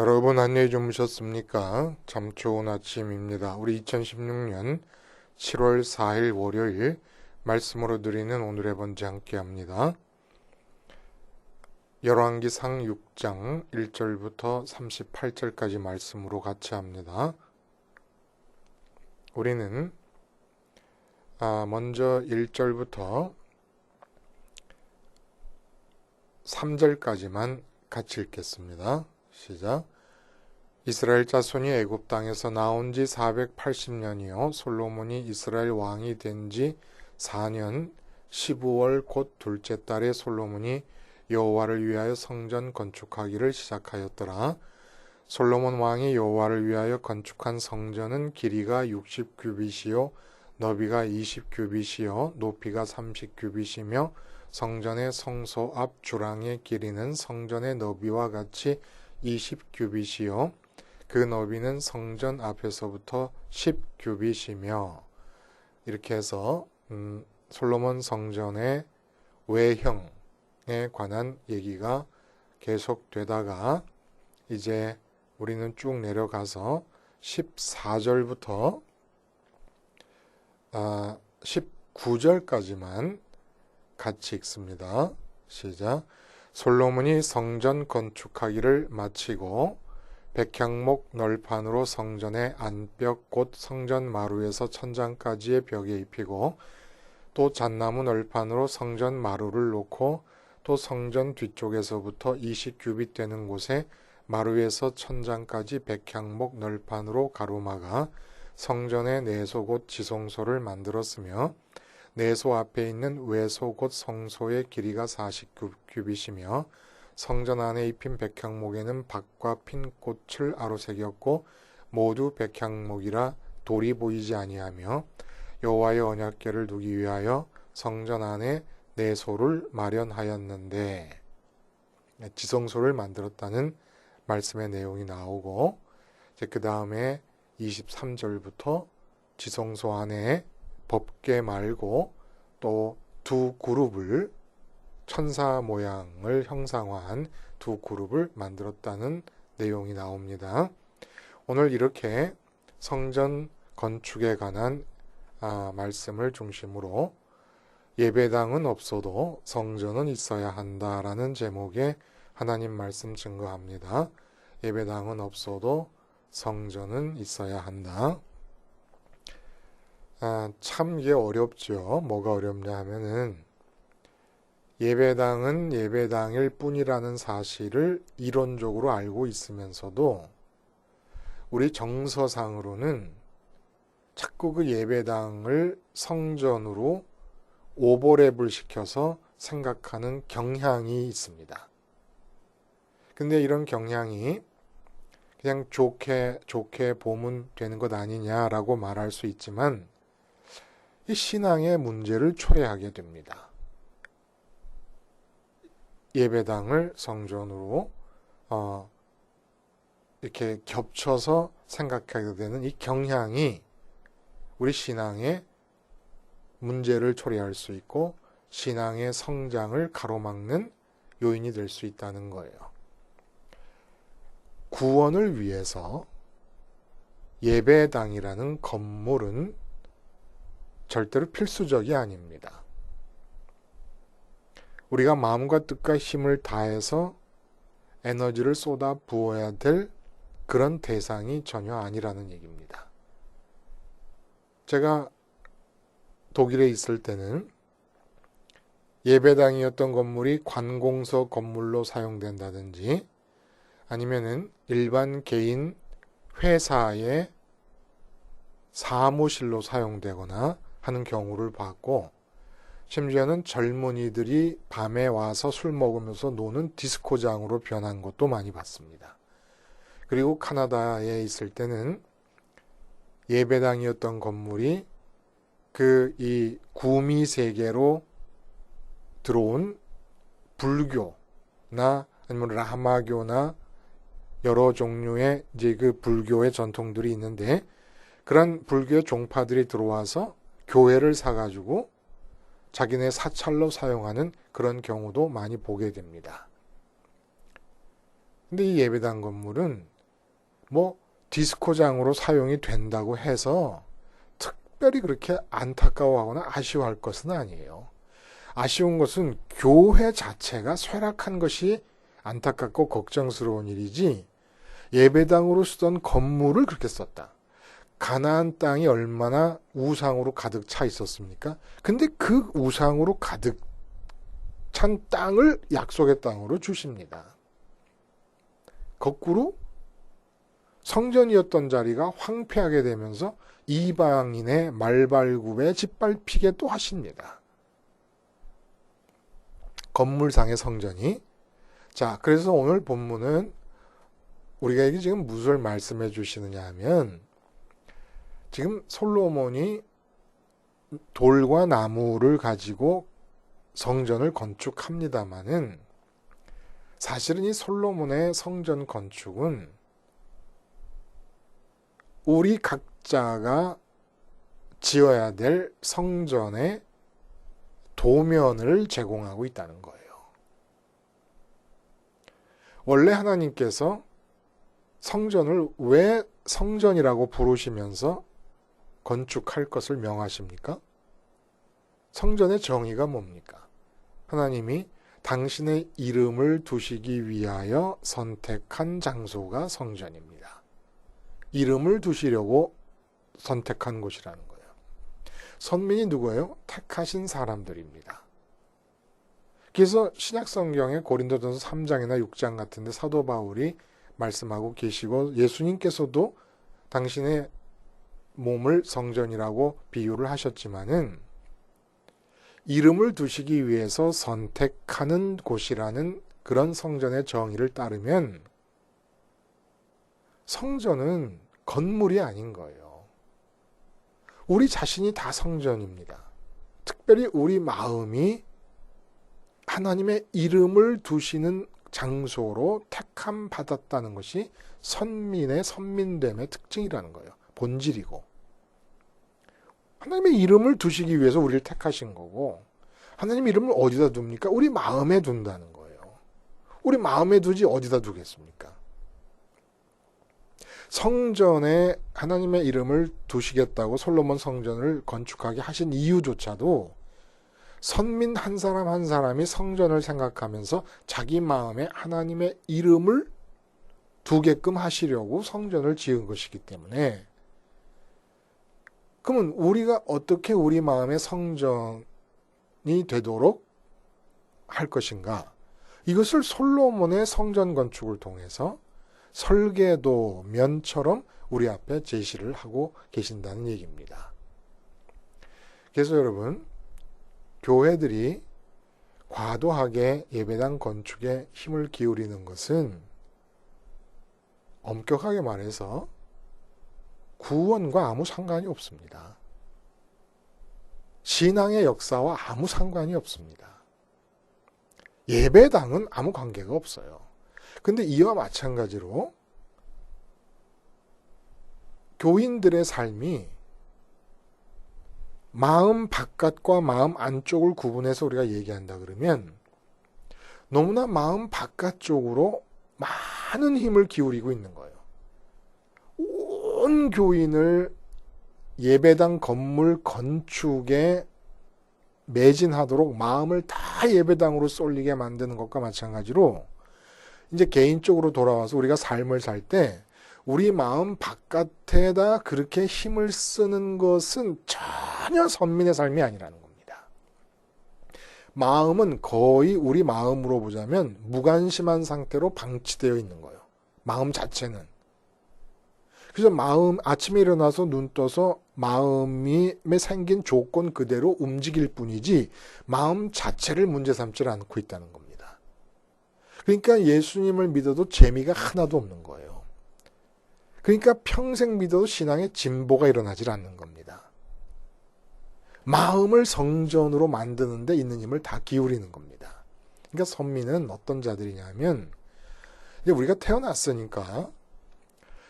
여러분 안녕히 주무셨습니까? 참 좋은 아침입니다. 우리 2016년 7월 4일 월요일 말씀으로 드리는 오늘의 번제 함께 합니다. 열왕기상 6장 1절부터 38절까지 말씀으로 같이 합니다. 우리는 먼저 1절부터 3절까지만 같이 읽겠습니다. 시작. 이스라엘 자손이 애굽 땅에서 나온 지 480년이요 솔로몬이 이스라엘 왕이 된 지 4년 15월 곧 둘째 달에 솔로몬이 여호와를 위하여 성전 건축하기를 시작하였더라. 솔로몬 왕이 여호와를 위하여 건축한 성전은 길이가 60규빗이요 너비가 20규빗이요 높이가 30규빗이며 성전의 성소 앞 주랑의 길이는 성전의 너비와 같이 20규빗이요 그 너비는 성전 앞에서부터 10규빗이며 이렇게 해서 솔로몬 성전의 외형에 관한 얘기가 계속되다가 이제 우리는 쭉 내려가서 14절부터 19절까지만 같이 읽습니다. 시작. 솔로몬이 성전 건축하기를 마치고 백향목 널판으로 성전의 안벽 곧 성전 마루에서 천장까지의 벽에 입히고 또 잣나무 널판으로 성전 마루를 놓고 또 성전 뒤쪽에서부터 20규빗 되는 곳에 마루에서 천장까지 백향목 널판으로 가로막아 성전의 내소 곧 지성소를 만들었으며 내소 앞에 있는 외소 곧 성소의 길이가 40규빗이며 성전 안에 입힌 백향목에는 박과 핀 꽃을 아로새겼고 모두 백향목이라 돌이 보이지 아니하며 여호와의 언약궤를 두기 위하여 성전 안에 내소를 마련하였는데 지성소를 만들었다는 말씀의 내용이 나오고 그 다음에 23절부터 지성소 안에 법궤 말고 또 두 그룹을 천사 모양을 형상화한 두 그룹을 만들었다는 내용이 나옵니다. 오늘 이렇게 성전 건축에 관한 말씀을 중심으로 예배당은 없어도 성전은 있어야 한다라는 제목의 하나님 말씀 증거합니다. 예배당은 없어도 성전은 있어야 한다. 참 이게 어렵죠. 뭐가 어렵냐 하면은 예배당은 예배당일 뿐이라는 사실을 이론적으로 알고 있으면서도 우리 정서상으로는 자꾸 그 예배당을 성전으로 오버랩을 시켜서 생각하는 경향이 있습니다. 근데 이런 경향이 그냥 좋게 보면 되는 것 아니냐라고 말할 수 있지만 이 신앙의 문제를 초래하게 됩니다. 예배당을 성전으로 이렇게 겹쳐서 생각하게 되는 이 경향이 우리 신앙의 문제를 초래할 수 있고 신앙의 성장을 가로막는 요인이 될 수 있다는 거예요. 구원을 위해서 예배당이라는 건물은 절대로 필수적이 아닙니다. 우리가 마음과 뜻과 힘을 다해서 에너지를 쏟아 부어야 될 그런 대상이 전혀 아니라는 얘기입니다. 제가 독일에 있을 때는 예배당이었던 건물이 관공서 건물로 사용된다든지 아니면은 일반 개인 회사의 사무실로 사용되거나 하는 경우를 봤고 심지어는 젊은이들이 밤에 와서 술 먹으면서 노는 디스코장으로 변한 것도 많이 봤습니다. 그리고 카나다에 있을 때는 예배당이었던 건물이 이 구미 세계로 들어온 불교나 아니면 라마교나 여러 종류의 이제 그 불교의 전통들이 있는데 그런 불교의 종파들이 들어와서 교회를 사가지고 자기네 사찰로 사용하는 그런 경우도 많이 보게 됩니다. 근데 이 예배당 건물은 뭐 디스코장으로 사용이 된다고 해서 특별히 그렇게 안타까워하거나 아쉬워할 것은 아니에요. 아쉬운 것은 교회 자체가 쇠락한 것이 안타깝고 걱정스러운 일이지, 예배당으로 쓰던 건물을 그렇게 썼다. 가나안 땅이 얼마나 우상으로 가득 차 있었습니까? 근데 그 우상으로 가득 찬 땅을 약속의 땅으로 주십니다. 거꾸로 성전이었던 자리가 황폐하게 되면서 이방인의 말발굽에 짓밟히게 또 하십니다. 건물상의 성전이. 자, 그래서 오늘 본문은 우리가 지금 무엇을 말씀해 주시느냐 하면, 지금 솔로몬이 돌과 나무를 가지고 성전을 건축합니다마는, 사실은 이 솔로몬의 성전 건축은 우리 각자가 지어야 될 성전의 도면을 제공하고 있다는 거예요. 원래 하나님께서 성전을 왜 성전이라고 부르시면서 건축할 것을 명하십니까? 성전의 정의가 뭡니까? 하나님이 당신의 이름을 두시기 위하여 선택한 장소가 성전입니다. 이름을 두시려고 선택한 곳이라는 거예요. 선민이 누구예요? 택하신 사람들입니다. 그래서 신약성경의 고린도전서 3장이나 6장 같은 데 사도 바울이 말씀하고 계시고, 예수님께서도 당신의 몸을 성전이라고 비유를 하셨지만은, 이름을 두시기 위해서 선택하는 곳이라는 그런 성전의 정의를 따르면 성전은 건물이 아닌 거예요. 우리 자신이 다 성전입니다. 특별히 우리 마음이 하나님의 이름을 두시는 장소로 택함 받았다는 것이 선민됨의 특징이라는 거예요. 본질이고. 하나님의 이름을 두시기 위해서 우리를 택하신 거고, 하나님의 이름을 어디다 둡니까? 우리 마음에 둔다는 거예요. 우리 마음에 두지 어디다 두겠습니까? 성전에 하나님의 이름을 두시겠다고 솔로몬 성전을 건축하게 하신 이유조차도 선민 한 사람 한 사람이 성전을 생각하면서 자기 마음에 하나님의 이름을 두게끔 하시려고 성전을 지은 것이기 때문에, 그러면 우리가 어떻게 우리 마음의 성전이 되도록 할 것인가? 이것을 솔로몬의 성전 건축을 통해서 설계도면처럼 우리 앞에 제시를 하고 계신다는 얘기입니다. 그래서 여러분, 교회들이 과도하게 예배당 건축에 힘을 기울이는 것은 엄격하게 말해서 구원과 아무 상관이 없습니다. 신앙의 역사와 아무 상관이 없습니다. 예배당은 아무 관계가 없어요. 근데 이와 마찬가지로 교인들의 삶이 마음 바깥과 마음 안쪽을 구분해서 우리가 얘기한다 그러면, 너무나 마음 바깥쪽으로 많은 힘을 기울이고 있는 거예요. 온 교인을 예배당 건물 건축에 매진하도록 마음을 다 예배당으로 쏠리게 만드는 것과 마찬가지로, 이제 개인적으로 돌아와서 우리가 삶을 살 때 우리 마음 바깥에다 그렇게 힘을 쓰는 것은 전혀 선민의 삶이 아니라는 겁니다. 마음은 거의 우리 마음으로 보자면 무관심한 상태로 방치되어 있는 거예요. 마음 자체는. 그래서 마음, 아침에 일어나서 눈 떠서 마음이 생긴 조건 그대로 움직일 뿐이지 마음 자체를 문제 삼지 않고 있다는 겁니다. 그러니까 예수님을 믿어도 재미가 하나도 없는 거예요. 그러니까 평생 믿어도 신앙에 진보가 일어나질 않는 겁니다. 마음을 성전으로 만드는 데 있는 힘을 다 기울이는 겁니다. 그러니까 선민은 어떤 자들이냐면, 이제 우리가 태어났으니까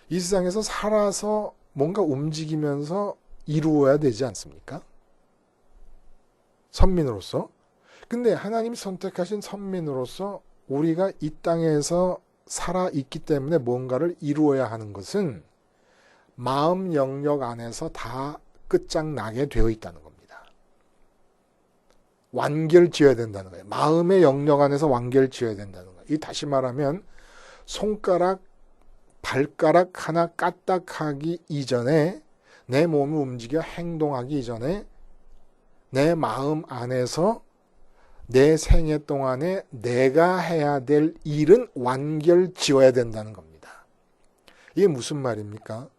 이 세상에서 살아서 뭔가 움직이면서 이루어야 되지 않습니까? 선민으로서. 근데 하나님 선택하신 선민으로서 우리가 이 땅에서 살아있기 때문에 뭔가를 이루어야 하는 것은 마음 영역 안에서 다 끝장나게 되어 있다는 겁니다. 완결 지어야 된다는 거예요. 마음의 영역 안에서 완결 지어야 된다는 거예요. 이 다시 말하면 손가락, 발가락 하나 까딱하기 이전에 내 몸이 움직여 행동하기 이전에 내 마음 안에서 내 생애 동안에 내가 해야 될 일은 완결 지어야 된다는 겁니다. 이게 무슨 말입니까?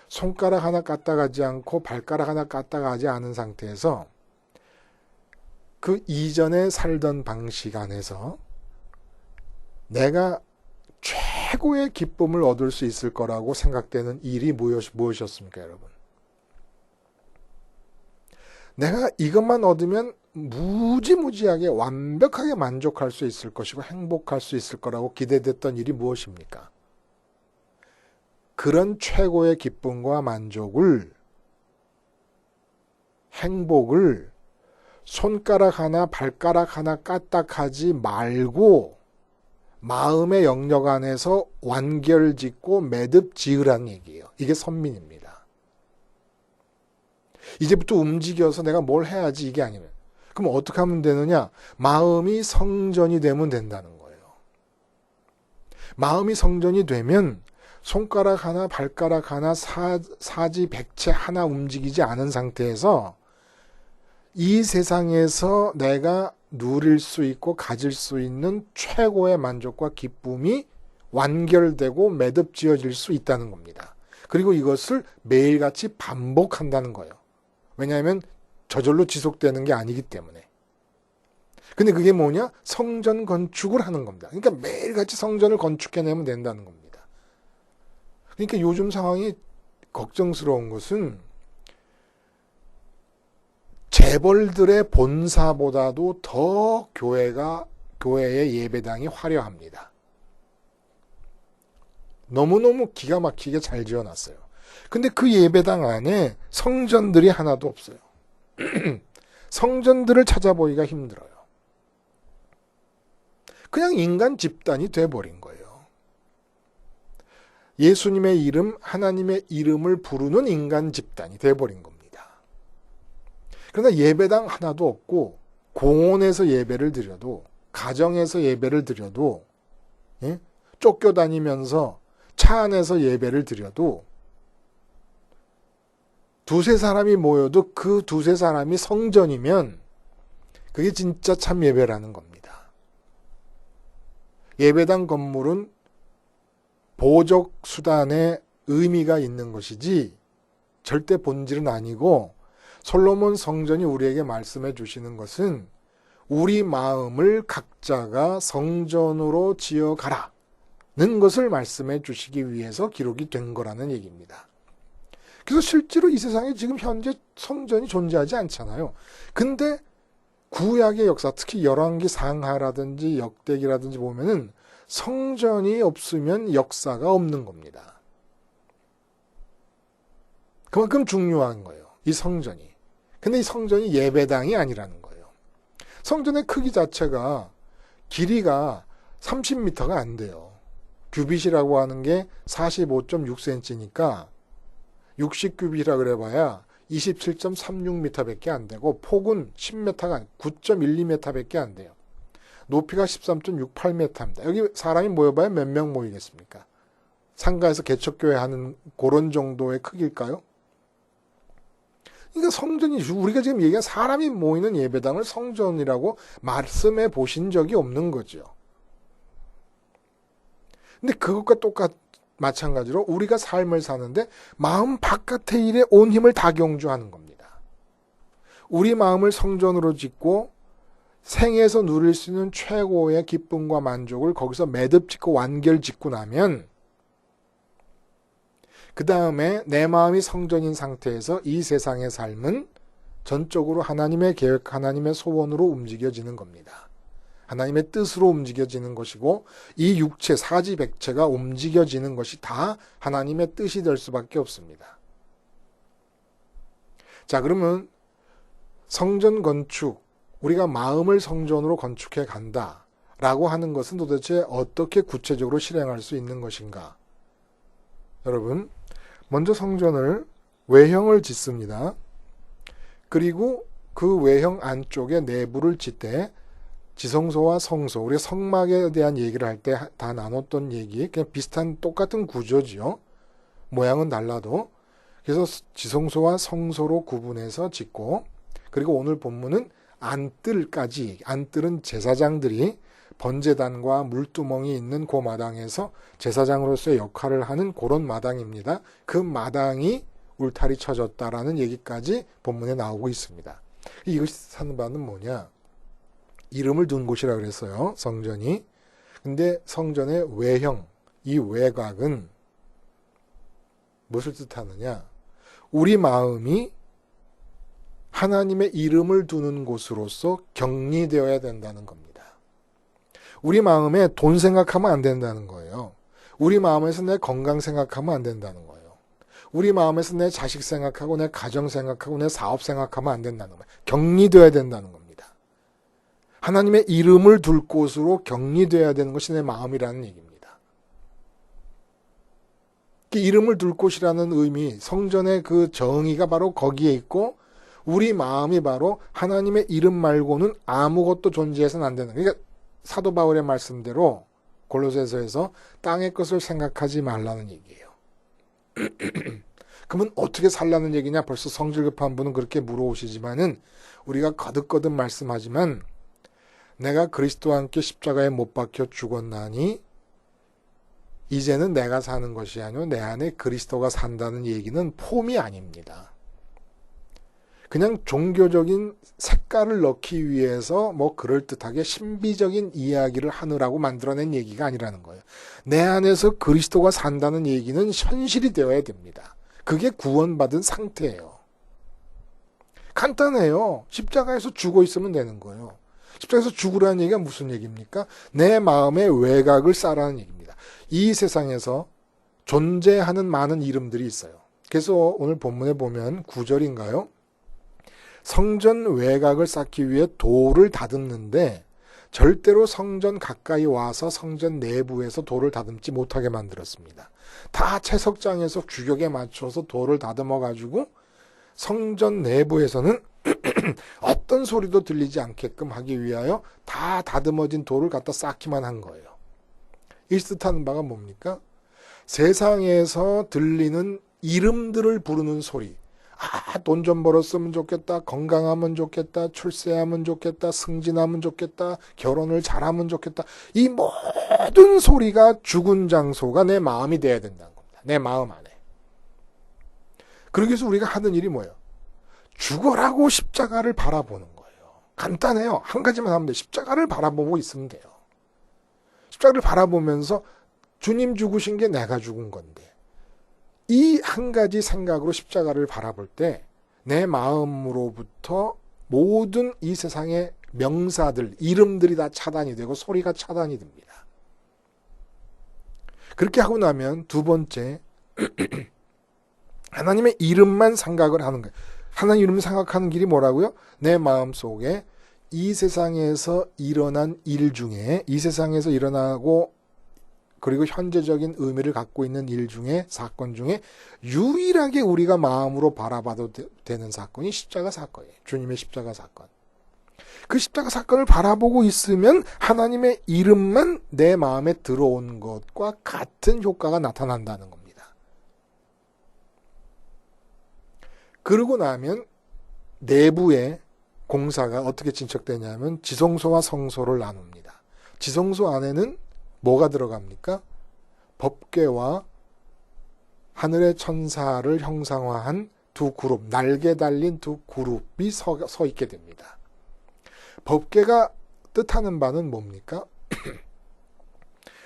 손가락 하나 까딱하지 않고 발가락 하나 까딱하지 않은 상태에서 그 이전에 살던 방식 안에서 내가 최고의 기쁨을 얻을 수 있을 거라고 생각되는 일이 무엇이었습니까, 여러분? 내가 이것만 얻으면 무지무지하게 완벽하게 만족할 수 있을 것이고 행복할 수 있을 거라고 기대됐던 일이 무엇입니까? 그런 최고의 기쁨과 만족을, 행복을 손가락 하나, 발가락 하나 까딱하지 말고 마음의 영역 안에서 완결짓고 매듭 지으라는 얘기예요. 이게 선민입니다. 이제부터 움직여서 내가 뭘 해야지 이게 아니면 그럼 어떻게 하면 되느냐? 마음이 성전이 되면 된다는 거예요. 마음이 성전이 되면 손가락 하나, 발가락 하나, 사지, 백체 하나 움직이지 않은 상태에서 이 세상에서 내가 누릴 수 있고 가질 수 있는 최고의 만족과 기쁨이 완결되고 매듭 지어질 수 있다는 겁니다. 그리고 이것을 매일같이 반복한다는 거예요. 왜냐하면 저절로 지속되는 게 아니기 때문에. 근데 그게 뭐냐? 성전 건축을 하는 겁니다. 그러니까 매일같이 성전을 건축해내면 된다는 겁니다. 그러니까 요즘 상황이 걱정스러운 것은 재벌들의 본사보다도 더 교회의 예배당이 화려합니다. 너무너무 기가 막히게 잘 지어놨어요. 근데 그 예배당 안에 성전들이 하나도 없어요. 성전들을 찾아보기가 힘들어요. 그냥 인간 집단이 돼버린 거예요. 예수님의 이름, 하나님의 이름을 부르는 인간 집단이 돼버린 겁니다. 그러나 예배당 하나도 없고 공원에서 예배를 드려도 가정에서 예배를 드려도 쫓겨다니면서 차 안에서 예배를 드려도 두세 사람이 모여도 그 두세 사람이 성전이면 그게 진짜 참 예배라는 겁니다. 예배당 건물은 보적 수단의 의미가 있는 것이지 절대 본질은 아니고 솔로몬 성전이 우리에게 말씀해 주시는 것은 우리 마음을 각자가 성전으로 지어가라는 것을 말씀해 주시기 위해서 기록이 된 거라는 얘기입니다. 그래서 실제로 이 세상에 지금 현재 성전이 존재하지 않잖아요. 근데 구약의 역사, 특히 열왕기 상하라든지 역대기라든지 보면은 성전이 없으면 역사가 없는 겁니다. 그만큼 중요한 거예요. 이 성전이. 근데 이 성전이 예배당이 아니라는 거예요. 성전의 크기 자체가 길이가 30m가 안 돼요. 규빗이라고 하는 게 45.6cm니까 60규빗이라 그래봐야 27.36m 밖에 안 되고 폭은 10m가 9.12m 밖에 안 돼요. 높이가 13.68m입니다. 여기 사람이 모여봐야 몇 명 모이겠습니까? 상가에서 개척교회 하는 그런 정도의 크기일까요? 그러니까 성전이, 우리가 지금 얘기한 사람이 모이는 예배당을 성전이라고 말씀해 보신 적이 없는 거죠. 근데 그것과 마찬가지로 우리가 삶을 사는데 마음 바깥의 일에 온 힘을 다 경주하는 겁니다. 우리 마음을 성전으로 짓고 생에서 누릴 수 있는 최고의 기쁨과 만족을 거기서 매듭 짓고 완결 짓고 나면 그 다음에 내 마음이 성전인 상태에서 이 세상의 삶은 전적으로 하나님의 계획, 하나님의 소원으로 움직여지는 겁니다. 하나님의 뜻으로 움직여지는 것이고 이 육체, 사지, 백체가 움직여지는 것이 다 하나님의 뜻이 될 수밖에 없습니다. 자, 그러면 성전 건축, 우리가 마음을 성전으로 건축해 간다 라고 하는 것은 도대체 어떻게 구체적으로 실행할 수 있는 것인가? 여러분, 먼저 성전을 외형을 짓습니다. 그리고 그 외형 안쪽에 내부를 짓되 지성소와 성소, 우리가 성막에 대한 얘기를 할 때 다 나눴던 얘기, 그냥 비슷한 똑같은 구조지요. 모양은 달라도. 그래서 지성소와 성소로 구분해서 짓고, 그리고 오늘 본문은 안뜰까지, 안뜰은 제사장들이 번제단과 물두멍이 있는 그 마당에서 제사장으로서의 역할을 하는 그런 마당입니다. 그 마당이 울타리 쳐졌다라는 얘기까지 본문에 나오고 있습니다. 이것이 사는 바는 뭐냐? 이름을 둔 곳이라 그랬어요. 성전이. 근데 성전의 외형, 이 외곽은 무엇을 뜻하느냐? 우리 마음이 하나님의 이름을 두는 곳으로서 격리되어야 된다는 겁니다. 우리 마음에 돈 생각하면 안 된다는 거예요. 우리 마음에서 내 건강 생각하면 안 된다는 거예요. 우리 마음에서 내 자식 생각하고 내 가정 생각하고 내 사업 생각하면 안 된다는 거예요. 격리되어야 된다는 겁니다. 하나님의 이름을 둘 곳으로 격리되어야 되는 것이 내 마음이라는 얘기입니다. 이름을 둘 곳이라는 의미, 성전의 그 정의가 바로 거기에 있고 우리 마음이 바로 하나님의 이름 말고는 아무것도 존재해서는 안 되는, 그러니까 사도 바울의 말씀대로 골로새서에서 땅의 것을 생각하지 말라는 얘기예요. 그러면 어떻게 살라는 얘기냐? 벌써 성질 급한 분은 그렇게 물어오시지만은 우리가 거듭거듭 말씀하지만 내가 그리스도와 함께 십자가에 못 박혀 죽었나니 이제는 내가 사는 것이 아니오 내 안에 그리스도가 산다는 얘기는 폼이 아닙니다. 그냥 종교적인 색깔을 넣기 위해서 뭐 그럴듯하게 신비적인 이야기를 하느라고 만들어낸 얘기가 아니라는 거예요. 내 안에서 그리스도가 산다는 얘기는 현실이 되어야 됩니다. 그게 구원받은 상태예요. 간단해요. 십자가에서 죽어 있으면 되는 거예요. 십자가에서 죽으라는 얘기가 무슨 얘기입니까? 내 마음의 외곽을 싸라는 얘기입니다. 이 세상에서 존재하는 많은 이름들이 있어요. 그래서 오늘 본문에 보면 9절인가요? 성전 외곽을 쌓기 위해 돌을 다듬는데 절대로 성전 가까이 와서 성전 내부에서 돌을 다듬지 못하게 만들었습니다. 다 채석장에서 규격에 맞춰서 돌을 다듬어 가지고 성전 내부에서는 어떤 소리도 들리지 않게끔 하기 위하여 다 다듬어진 돌을 갖다 쌓기만 한 거예요. 이 뜻하는 바가 뭡니까? 세상에서 들리는 이름들을 부르는 소리. 돈 좀 벌었으면 좋겠다. 건강하면 좋겠다. 출세하면 좋겠다. 승진하면 좋겠다. 결혼을 잘하면 좋겠다. 이 모든 소리가 죽은 장소가 내 마음이 돼야 된다는 겁니다. 내 마음 안에. 그러기 위해서 우리가 하는 일이 뭐예요? 죽어라고 십자가를 바라보는 거예요. 간단해요. 한 가지만 하면 돼요. 십자가를 바라보고 있으면 돼요. 십자가를 바라보면서 주님 죽으신 게 내가 죽은 건데 이 한 가지 생각으로 십자가를 바라볼 때 내 마음으로부터 모든 이 세상의 명사들, 이름들이 다 차단이 되고 소리가 차단이 됩니다. 그렇게 하고 나면 두 번째 하나님의 이름만 생각을 하는 거예요. 하나님 이름을 생각하는 길이 뭐라고요? 내 마음속에 이 세상에서 일어난 일 중에 이 세상에서 일어나고 그리고 현재적인 의미를 갖고 있는 일 중에 사건 중에 유일하게 우리가 마음으로 바라봐도 되는 사건이 십자가 사건이에요. 주님의 십자가 사건. 그 십자가 사건을 바라보고 있으면 하나님의 이름만 내 마음에 들어온 것과 같은 효과가 나타난다는 겁니다. 그러고 나면 내부에 공사가 어떻게 진척되냐면 지성소와 성소를 나눕니다. 지성소 안에는 뭐가 들어갑니까? 법궤와 하늘의 천사를 형상화한 두 그룹, 날개 달린 두 그룹이 서 있게 됩니다. 법궤가 뜻하는 바는 뭡니까?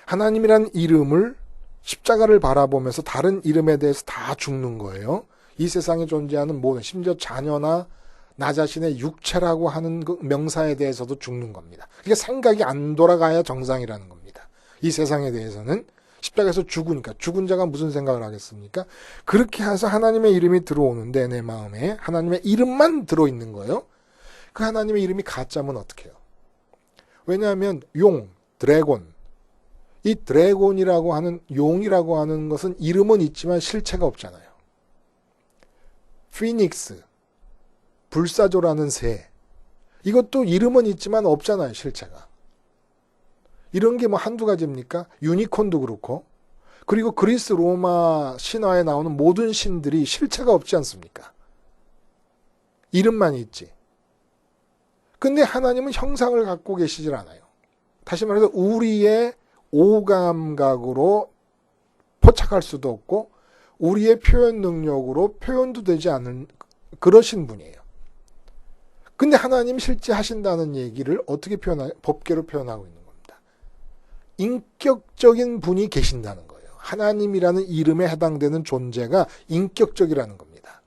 하나님이란 이름을 십자가를 바라보면서 다른 이름에 대해서 다 죽는 거예요. 이 세상에 존재하는 모든, 심지어 자녀나 나 자신의 육체라고 하는 그 명사에 대해서도 죽는 겁니다. 그러니까 생각이 안 돌아가야 정상이라는 겁니다. 이 세상에 대해서는 십자가에서 죽으니까 죽은 자가 무슨 생각을 하겠습니까? 그렇게 해서 하나님의 이름이 들어오는데 내 마음에 하나님의 이름만 들어있는 거예요. 그 하나님의 이름이 가짜면 어떡해요? 왜냐하면 용, 드래곤. 이 드래곤이라고 하는, 용이라고 하는 것은 이름은 있지만 실체가 없잖아요. 피닉스, 불사조라는 새. 이것도 이름은 있지만 없잖아요, 실체가. 이런 게 뭐 한두 가지입니까? 유니콘도 그렇고. 그리고 그리스 로마 신화에 나오는 모든 신들이 실체가 없지 않습니까? 이름만 있지. 근데 하나님은 형상을 갖고 계시질 않아요. 다시 말해서 우리의 오감각으로 포착할 수도 없고 우리의 표현 능력으로 표현도 되지 않은 그러신 분이에요. 근데 하나님 실제 하신다는 얘기를 어떻게 법계로 표현하고 있는 겁니다. 인격적인 분이 계신다는 거예요. 하나님이라는 이름에 해당되는 존재가 인격적이라는 겁니다.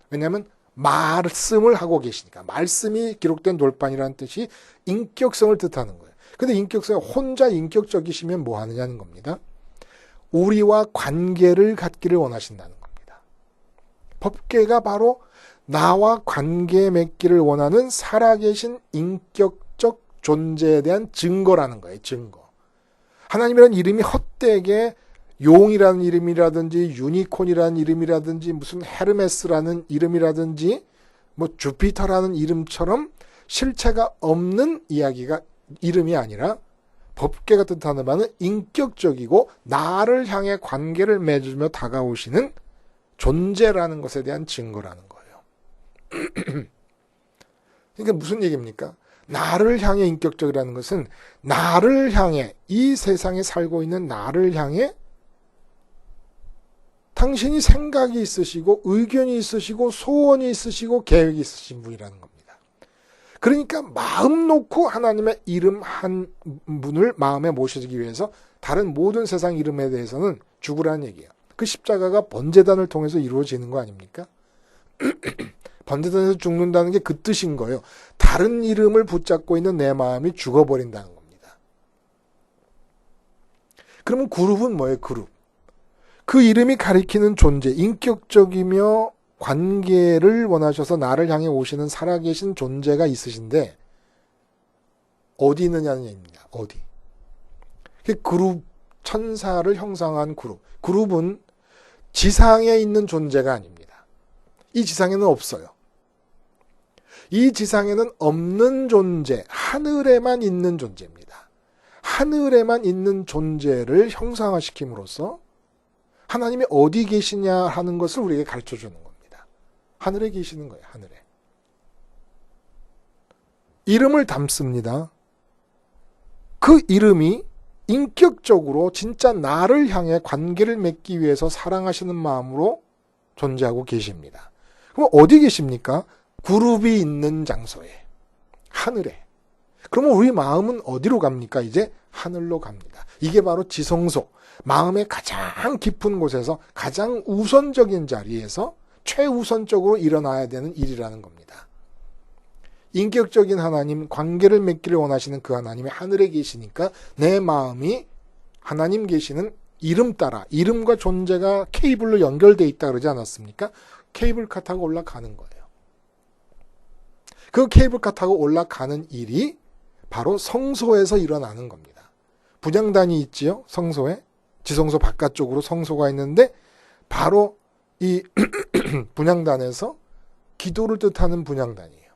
왜냐하면 말씀을 하고 계시니까. 말씀이 기록된 돌판이라는 뜻이 인격성을 뜻하는 거예요. 근데 인격성이 혼자 인격적이시면 뭐 하느냐는 겁니다. 우리와 관계를 갖기를 원하신다는 겁니다. 법계가 바로 나와 관계 맺기를 원하는 살아계신 인격적 존재에 대한 증거라는 거예요. 증거. 하나님이라는 이름이 헛되게 용이라는 이름이라든지 유니콘이라는 이름이라든지 무슨 헤르메스라는 이름이라든지 뭐 주피터라는 이름처럼 실체가 없는 이름이 아니라 법계가 뜻하는 바는 인격적이고 나를 향해 관계를 맺으며 다가오시는 존재라는 것에 대한 증거라는 거예요. 그러니까 무슨 얘기입니까? 나를 향해 인격적이라는 것은 나를 향해, 이 세상에 살고 있는 나를 향해 당신이 생각이 있으시고 의견이 있으시고 소원이 있으시고 계획이 있으신 분이라는 겁니다. 그러니까 마음 놓고 하나님의 이름 한 분을 마음에 모시기 위해서 다른 모든 세상 이름에 대해서는 죽으라는 얘기예요. 그 십자가가 번제단을 통해서 이루어지는 거 아닙니까? 번제단에서 죽는다는 게 그 뜻인 거예요. 다른 이름을 붙잡고 있는 내 마음이 죽어버린다는 겁니다. 그러면 그룹은 뭐예요? 그룹. 그 이름이 가리키는 존재, 인격적이며 관계를 원하셔서 나를 향해 오시는 살아계신 존재가 있으신데 어디 있느냐는 얘기입니다. 어디? 그룹, 천사를 형상한 그룹. 그룹은 지상에 있는 존재가 아닙니다. 이 지상에는 없어요. 이 지상에는 없는 존재, 하늘에만 있는 존재입니다. 하늘에만 있는 존재를 형상화시킴으로써 하나님이 어디 계시냐 하는 것을 우리에게 가르쳐 주는 겁니다. 하늘에 계시는 거예요. 하늘에. 이름을 담습니다. 그 이름이 인격적으로 진짜 나를 향해 관계를 맺기 위해서 사랑하시는 마음으로 존재하고 계십니다. 그럼 어디 계십니까? 그룹이 있는 장소에. 하늘에. 그러면 우리 마음은 어디로 갑니까? 이제 하늘로 갑니다. 이게 바로 지성소. 마음의 가장 깊은 곳에서 가장 우선적인 자리에서 최우선적으로 일어나야 되는 일이라는 겁니다. 인격적인 하나님, 관계를 맺기를 원하시는 그 하나님이 하늘에 계시니까 내 마음이 하나님 계시는 이름 따라, 이름과 존재가 케이블로 연결되어 있다 그러지 않았습니까? 케이블카 타고 올라가는 거예요. 그 케이블카 타고 올라가는 일이 바로 성소에서 일어나는 겁니다. 분향단이 있지요, 성소에. 지성소 바깥쪽으로 성소가 있는데 바로 이 분향단에서 기도를 뜻하는 분향단이에요.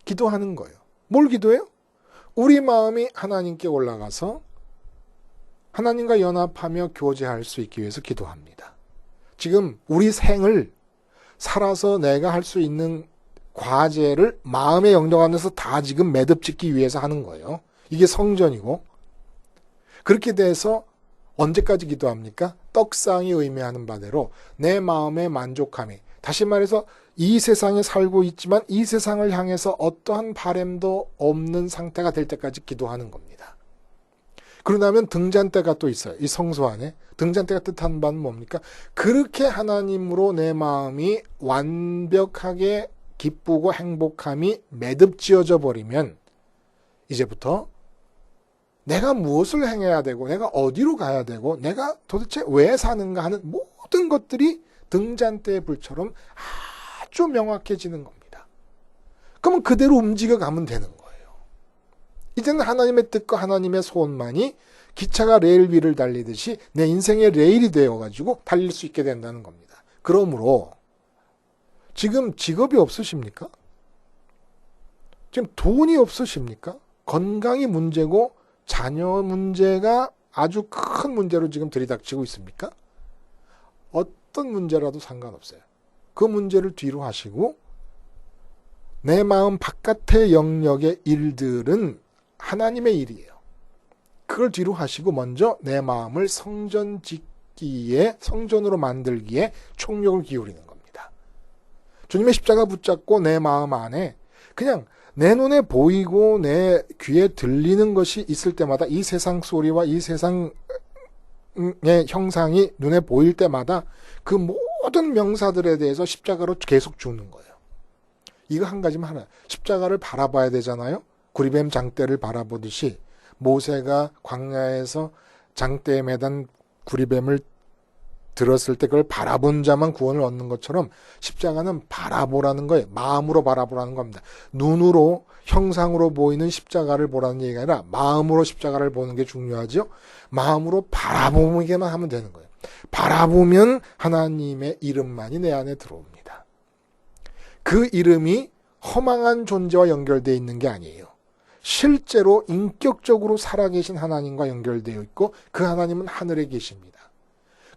기도하는 거예요. 뭘 기도해요? 우리 마음이 하나님께 올라가서 하나님과 연합하며 교제할 수 있기 위해서 기도합니다. 지금 우리 생을 살아서 내가 할 수 있는 과제를 마음의 영역 안에서 다 지금 매듭짓기 위해서 하는 거예요. 이게 성전이고, 그렇게 돼서 언제까지 기도합니까? 떡상이 의미하는 바대로 내 마음의 만족함이, 다시 말해서 이 세상에 살고 있지만 이 세상을 향해서 어떠한 바램도 없는 상태가 될 때까지 기도하는 겁니다. 그러나면 등잔대가 또 있어요. 이 성소 안에. 등잔대가 뜻하는 바는 뭡니까? 그렇게 하나님으로 내 마음이 완벽하게 기쁘고 행복함이 매듭지어져 버리면 이제부터 내가 무엇을 행해야 되고 내가 어디로 가야 되고 내가 도대체 왜 사는가 하는 모든 것들이 등잔대의 불처럼 아주 명확해지는 겁니다. 그러면 그대로 움직여 가면 되는 거예요. 이제는 하나님의 뜻과 하나님의 소원만이 기차가 레일 위를 달리듯이 내 인생의 레일이 되어가지고 달릴 수 있게 된다는 겁니다. 그러므로 지금 직업이 없으십니까? 지금 돈이 없으십니까? 건강이 문제고 자녀 문제가 아주 큰 문제로 지금 들이닥치고 있습니까? 어떤 문제라도 상관없어요. 그 문제를 뒤로 하시고 내 마음 바깥의 영역의 일들은 하나님의 일이에요. 그걸 뒤로 하시고 먼저 내 마음을 성전 짓기에, 성전으로 만들기에 총력을 기울이는 겁니다. 주님의 십자가 붙잡고 내 마음 안에 그냥 내 눈에 보이고 내 귀에 들리는 것이 있을 때마다 이 세상 소리와 이 세상의 형상이 눈에 보일 때마다 그 모든 명사들에 대해서 십자가로 계속 죽는 거예요. 이거 한 가지만 하나. 십자가를 바라봐야 되잖아요. 구리뱀 장대를 바라보듯이 모세가 광야에서 장대에 매단 구리뱀을 들었을 때 그걸 바라본 자만 구원을 얻는 것처럼 십자가는 바라보라는 거예요. 마음으로 바라보라는 겁니다. 눈으로 형상으로 보이는 십자가를 보라는 얘기가 아니라 마음으로 십자가를 보는 게 중요하죠. 마음으로 바라보기만 하면 되는 거예요. 바라보면 하나님의 이름만이 내 안에 들어옵니다. 그 이름이 허망한 존재와 연결되어 있는 게 아니에요. 실제로 인격적으로 살아계신 하나님과 연결되어 있고 그 하나님은 하늘에 계십니다.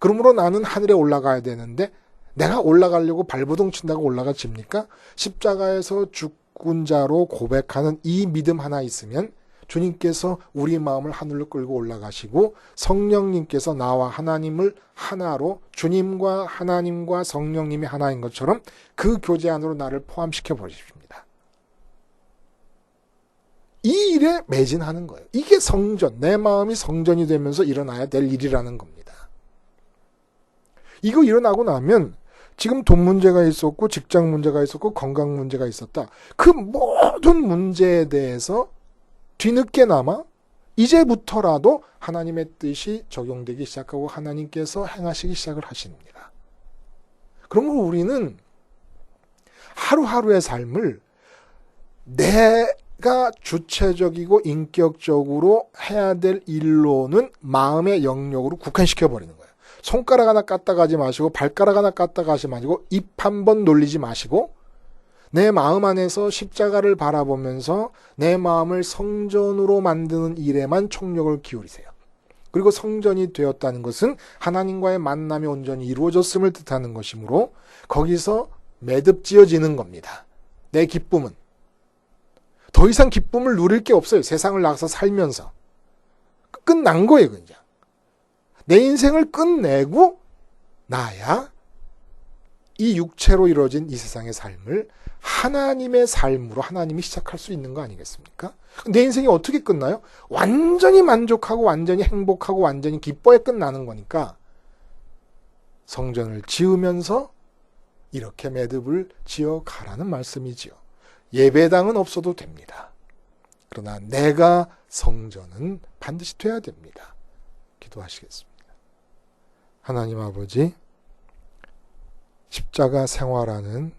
그러므로 나는 하늘에 올라가야 되는데 내가 올라가려고 발버둥 친다고 올라가집니까? 십자가에서 죽은 자로 고백하는 이 믿음 하나 있으면 주님께서 우리 마음을 하늘로 끌고 올라가시고 성령님께서 나와 하나님을 하나로 주님과 하나님과 성령님이 하나인 것처럼 그 교제 안으로 나를 포함시켜 버리십니다. 이 일에 매진하는 거예요. 이게 성전, 내 마음이 성전이 되면서 일어나야 될 일이라는 겁니다. 이거 일어나고 나면 지금 돈 문제가 있었고 직장 문제가 있었고 건강 문제가 있었다. 그 모든 문제에 대해서 뒤늦게나마 이제부터라도 하나님의 뜻이 적용되기 시작하고 하나님께서 행하시기 시작을 하십니다. 그러므로 우리는 하루하루의 삶을 내가 주체적이고 인격적으로 해야 될 일로는 마음의 영역으로 국한시켜버리는 거예요. 손가락 하나 까딱 가지 마시고 발가락 하나 까딱 가지 마시고 입 한 번 놀리지 마시고 내 마음 안에서 십자가를 바라보면서 내 마음을 성전으로 만드는 일에만 총력을 기울이세요. 그리고 성전이 되었다는 것은 하나님과의 만남이 온전히 이루어졌음을 뜻하는 것이므로 거기서 매듭지어지는 겁니다. 내 기쁨은. 더 이상 기쁨을 누릴 게 없어요. 세상을 나가서 살면서. 끝난 거예요, 그냥. 내 인생을 끝내고 나야 이 육체로 이루어진 이 세상의 삶을 하나님의 삶으로 하나님이 시작할 수 있는 거 아니겠습니까? 내 인생이 어떻게 끝나요? 완전히 만족하고 완전히 행복하고 완전히 기뻐에 끝나는 거니까 성전을 지으면서 이렇게 매듭을 지어 가라는 말씀이지요. 예배당은 없어도 됩니다. 그러나 내가 성전은 반드시 돼야 됩니다. 기도하시겠습니다. 하나님 아버지, 십자가 생활하는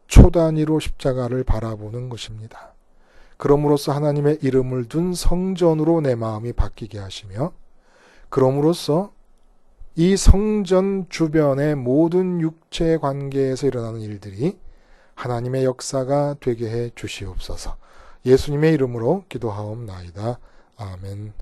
초단위로 십자가를 바라보는 것입니다. 그럼으로써 하나님의 이름을 둔 성전으로 내 마음이 바뀌게 하시며 그럼으로써 이 성전 주변의 모든 육체 관계에서 일어나는 일들이 하나님의 역사가 되게 해 주시옵소서. 예수님의 이름으로 기도하옵나이다. 아멘.